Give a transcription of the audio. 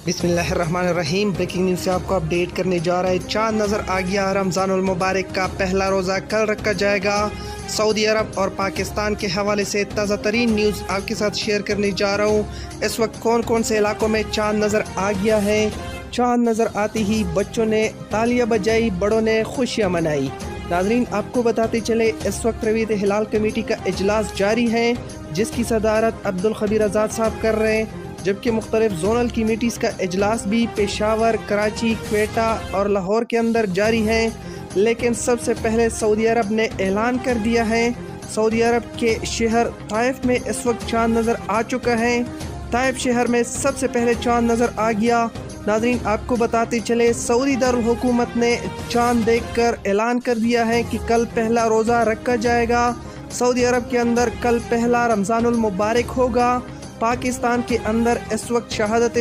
बिस्मिल्लाहिर्रहमानिर्रहीम। Breaking news से आपको अपडेट करने जा रहा है। चांद नज़र आ गया। रमज़ानुल मुबारक का पहला रोज़ा कल रखा जाएगा। सऊदी अरब और पाकिस्तान के हवाले से ताज़ा तरीन न्यूज़ आपके साथ शेयर करने जा रहा हूँ। इस वक्त कौन कौन से इलाकों में चांद नज़र आ गया है। चांद नज़र आते ही बच्चों ने तालियां बजाई, बड़ों ने खुशियाँ मनाई। नाज़रीन, आपको बताते चले इस वक्त रवीयत हिलाल कमेटी का इजलास जारी है, जिसकी सदारत अब्दुल खबीर आज़ाद साहब कर रहे हैं, जबकि मुख्तलिफ जोनल कमेटीज़ का इजलास भी पेशावर, कराची, क्वेटा और लाहौर के अंदर जारी है। लेकिन सबसे पहले सऊदी अरब ने ऐलान कर दिया है। सऊदी अरब के शहर ताइफ में इस वक्त चांद नज़र आ चुका है। ताइफ शहर में सबसे पहले चांद नज़र आ गया। नाज़रीन, आपको बताते चले सऊदी दारुल हुकूमत ने चांद देखकर ऐलान कर दिया है कि कल पहला रोज़ा रखा जाएगा। सऊदी अरब के अंदर कल पहला रमज़ानुल मुबारक होगा। पाकिस्तान के अंदर इस वक्त शहादत